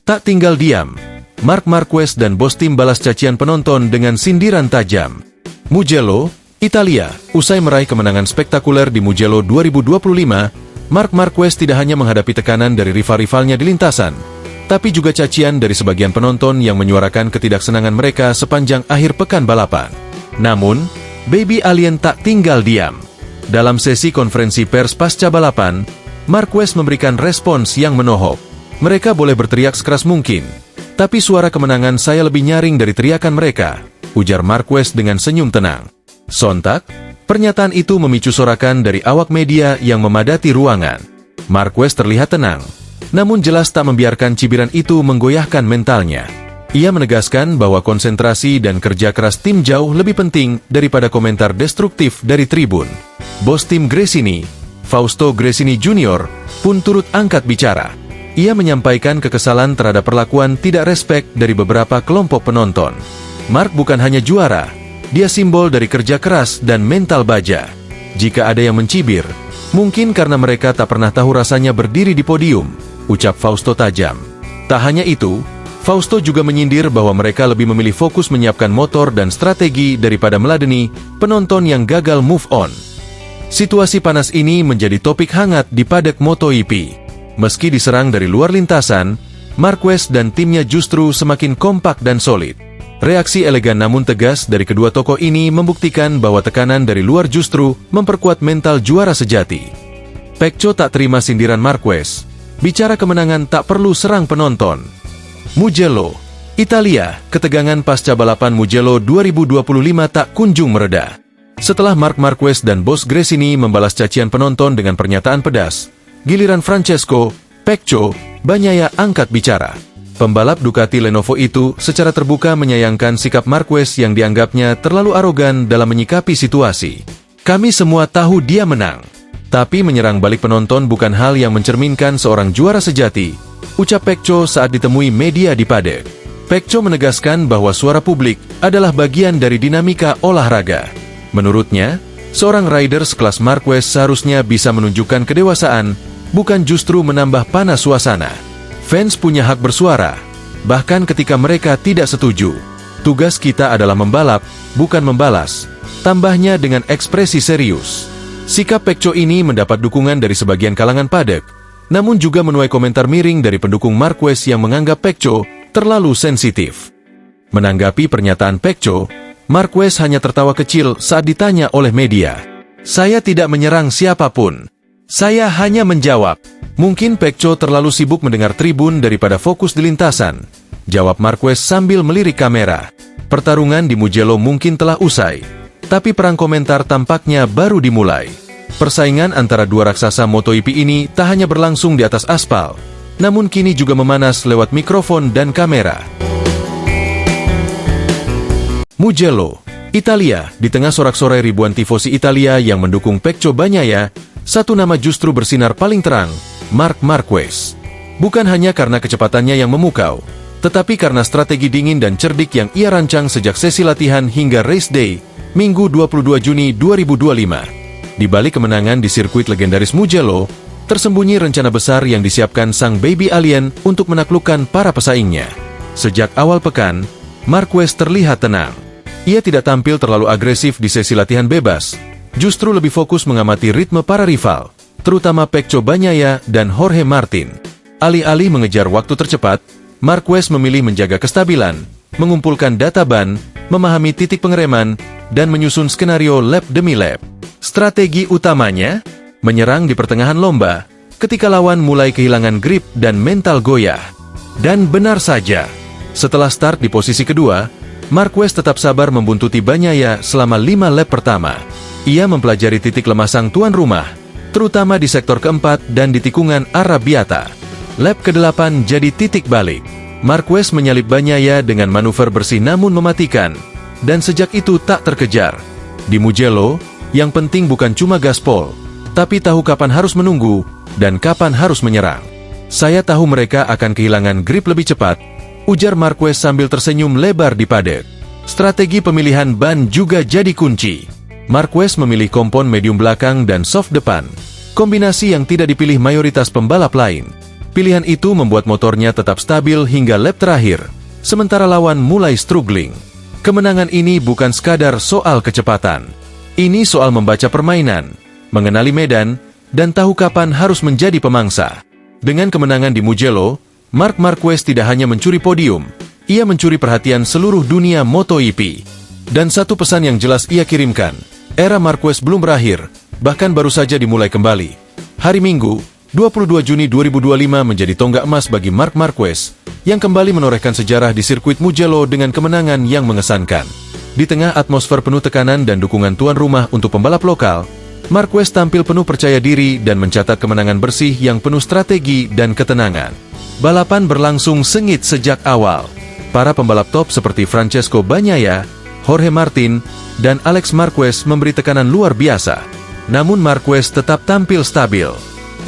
Tak tinggal diam, Marc Marquez dan bos tim balas cacian penonton dengan sindiran tajam. Mugello, Italia. Usai meraih kemenangan spektakuler di Mugello 2025, Marc Marquez tidak hanya menghadapi tekanan dari rival-rivalnya di lintasan, tapi juga cacian dari sebagian penonton yang menyuarakan ketidaksenangan mereka sepanjang akhir pekan balapan. Namun, Baby Alien tak tinggal diam. Dalam sesi konferensi pers pasca balapan, Marquez memberikan respons yang menohok. Mereka boleh berteriak sekeras mungkin, tapi suara kemenangan saya lebih nyaring dari teriakan mereka, ujar Marquez dengan senyum tenang. Sontak, pernyataan itu memicu sorakan dari awak media yang memadati ruangan. Marquez terlihat tenang, namun jelas tak membiarkan cibiran itu menggoyahkan mentalnya. Ia menegaskan bahwa konsentrasi dan kerja keras tim jauh lebih penting daripada komentar destruktif dari tribun. Bos tim Gresini, Fausto Gresini Jr., pun turut angkat bicara. Ia menyampaikan kekesalan terhadap perlakuan tidak respek dari beberapa kelompok penonton. Marc bukan hanya juara, dia simbol dari kerja keras dan mental baja. Jika ada yang mencibir, mungkin karena mereka tak pernah tahu rasanya berdiri di podium, ucap Fausto tajam. Tak hanya itu, Fausto juga menyindir bahwa mereka lebih memilih fokus menyiapkan motor dan strategi daripada meladeni penonton yang gagal move on. Situasi panas ini menjadi topik hangat di paddock MotoGP. Meski diserang dari luar lintasan, Marquez dan timnya justru semakin kompak dan solid. Reaksi elegan namun tegas dari kedua tokoh ini membuktikan bahwa tekanan dari luar justru memperkuat mental juara sejati. Pecco tak terima sindiran Marquez. Bicara kemenangan tak perlu serang penonton. Mugello, Italia. Ketegangan pasca balapan Mugello 2025 tak kunjung mereda. Setelah Marc Marquez dan bos Gresini membalas cacian penonton dengan pernyataan pedas, giliran Francesco Pecco Bagnaia angkat bicara. Pembalap Ducati Lenovo itu secara terbuka menyayangkan sikap Marquez yang dianggapnya terlalu arogan dalam menyikapi situasi. Kami semua tahu dia menang, tapi menyerang balik penonton bukan hal yang mencerminkan seorang juara sejati, ucap Pecco saat ditemui media di paddock. Pecco menegaskan bahwa suara publik adalah bagian dari dinamika olahraga. Menurutnya, seorang rider sekelas Marquez seharusnya bisa menunjukkan kedewasaan, bukan justru menambah panas suasana. Fans punya hak bersuara, bahkan ketika mereka tidak setuju. Tugas kita adalah membalap, bukan membalas, tambahnya dengan ekspresi serius. Sikap Pecco ini mendapat dukungan dari sebagian kalangan paddock, namun juga menuai komentar miring dari pendukung Marquez yang menganggap Pecco terlalu sensitif. Menanggapi pernyataan Pecco, Marquez hanya tertawa kecil saat ditanya oleh media. Saya tidak menyerang siapapun. Saya hanya menjawab. Mungkin Pecco terlalu sibuk mendengar tribun daripada fokus di lintasan, jawab Marquez sambil melirik kamera. Pertarungan di Mugello mungkin telah usai, tapi perang komentar tampaknya baru dimulai. Persaingan antara dua raksasa MotoGP ini tak hanya berlangsung di atas aspal, namun kini juga memanas lewat mikrofon dan kamera. Mugello, Italia. Di tengah sorak-sorai ribuan tifosi Italia yang mendukung Pecco Bagnaia, satu nama justru bersinar paling terang, Marc Marquez. Bukan hanya karena kecepatannya yang memukau, tetapi karena strategi dingin dan cerdik yang ia rancang sejak sesi latihan hingga race day, Minggu 22 Juni 2025. Di balik kemenangan di sirkuit legendaris Mugello, tersembunyi rencana besar yang disiapkan sang Baby Alien untuk menaklukkan para pesaingnya. Sejak awal pekan, Marquez terlihat tenang. Ia tidak tampil terlalu agresif di sesi latihan bebas, justru lebih fokus mengamati ritme para rival, terutama Pecco Bagnaia dan Jorge Martin. Alih-alih mengejar waktu tercepat, Marquez memilih menjaga kestabilan, mengumpulkan data ban, memahami titik pengereman, dan menyusun skenario lap demi lap. Strategi utamanya, menyerang di pertengahan lomba, ketika lawan mulai kehilangan grip dan mental goyah. Dan benar saja, setelah start di posisi kedua, Marquez tetap sabar membuntuti Bagnaia selama 5 lap pertama. Ia mempelajari titik lemah sang tuan rumah, terutama di sektor keempat dan di tikungan Arrabbiata. Lap ke-8 jadi titik balik. Marquez menyalip Bagnaia dengan manuver bersih namun mematikan, dan sejak itu tak terkejar. Di Mugello, yang penting bukan cuma gaspol, tapi tahu kapan harus menunggu, dan kapan harus menyerang. Saya tahu mereka akan kehilangan grip lebih cepat, ujar Marquez sambil tersenyum lebar di paddock. Strategi pemilihan ban juga jadi kunci. Marquez memilih kompon medium belakang dan soft depan, kombinasi yang tidak dipilih mayoritas pembalap lain. Pilihan itu membuat motornya tetap stabil hingga lap terakhir, sementara lawan mulai struggling. Kemenangan ini bukan sekadar soal kecepatan. Ini soal membaca permainan, mengenali medan, dan tahu kapan harus menjadi pemangsa. Dengan kemenangan di Mugello, Marc Marquez tidak hanya mencuri podium, ia mencuri perhatian seluruh dunia MotoGP. Dan satu pesan yang jelas ia kirimkan, era Marquez belum berakhir, bahkan baru saja dimulai kembali. Hari Minggu, 22 Juni 2025 menjadi tonggak emas bagi Marc Marquez, yang kembali menorehkan sejarah di sirkuit Mugello dengan kemenangan yang mengesankan. Di tengah atmosfer penuh tekanan dan dukungan tuan rumah untuk pembalap lokal, Marquez tampil penuh percaya diri dan mencatat kemenangan bersih yang penuh strategi dan ketenangan. Balapan berlangsung sengit sejak awal. Para pembalap top seperti Francesco Bagnaia, Jorge Martin, dan Alex Marquez memberi tekanan luar biasa. Namun Marquez tetap tampil stabil.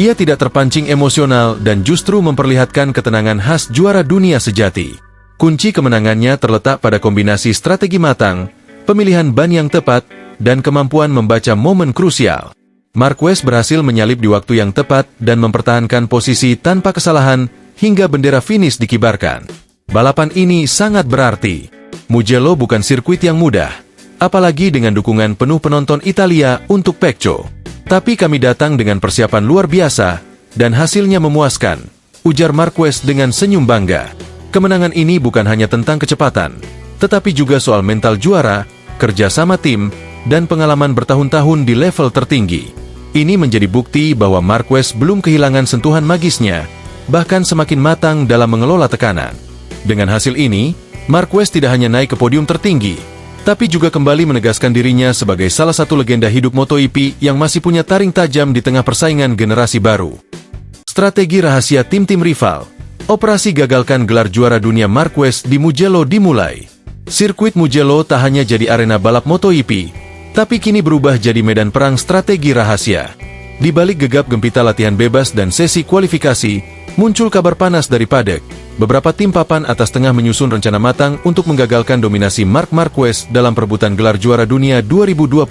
Ia tidak terpancing emosional dan justru memperlihatkan ketenangan khas juara dunia sejati. Kunci kemenangannya terletak pada kombinasi strategi matang, pemilihan ban yang tepat, dan kemampuan membaca momen krusial. Marquez berhasil menyalip di waktu yang tepat dan mempertahankan posisi tanpa kesalahan hingga bendera finish dikibarkan. Balapan ini sangat berarti. Mugello bukan sirkuit yang mudah, apalagi dengan dukungan penuh penonton Italia untuk Pecco. Tapi kami datang dengan persiapan luar biasa, dan hasilnya memuaskan, ujar Marquez dengan senyum bangga. Kemenangan ini bukan hanya tentang kecepatan, tetapi juga soal mental juara, kerja sama tim, dan pengalaman bertahun-tahun di level tertinggi. Ini menjadi bukti bahwa Marquez belum kehilangan sentuhan magisnya, bahkan semakin matang dalam mengelola tekanan. Dengan hasil ini, Marquez tidak hanya naik ke podium tertinggi, tapi juga kembali menegaskan dirinya sebagai salah satu legenda hidup MotoGP yang masih punya taring tajam di tengah persaingan generasi baru. Strategi rahasia tim-tim rival. Operasi gagalkan gelar juara dunia Marquez di Mugello dimulai. Sirkuit Mugello tak hanya jadi arena balap MotoGP, tapi kini berubah jadi medan perang strategi rahasia. Di balik gegap gempita latihan bebas dan sesi kualifikasi, muncul kabar panas dari paddock. Beberapa tim papan atas tengah menyusun rencana matang untuk menggagalkan dominasi Marc Marquez dalam perebutan gelar juara dunia 2025.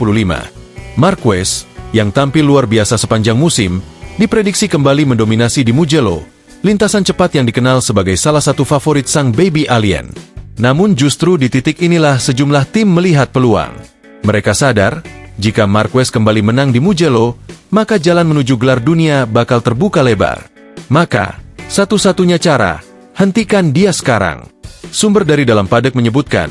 Marquez, yang tampil luar biasa sepanjang musim, diprediksi kembali mendominasi di Mugello, lintasan cepat yang dikenal sebagai salah satu favorit sang baby alien. Namun justru di titik inilah sejumlah tim melihat peluang. Mereka sadar, jika Marquez kembali menang di Mugello, maka jalan menuju gelar dunia bakal terbuka lebar. Maka, satu-satunya cara, hentikan dia sekarang. Sumber dari dalam paddock menyebutkan,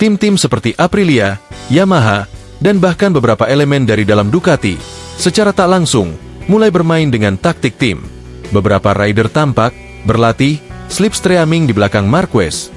tim-tim seperti Aprilia, Yamaha, dan bahkan beberapa elemen dari dalam Ducati, secara tak langsung, mulai bermain dengan taktik tim. Beberapa rider tampak, berlatih, slipstreaming di belakang Marquez,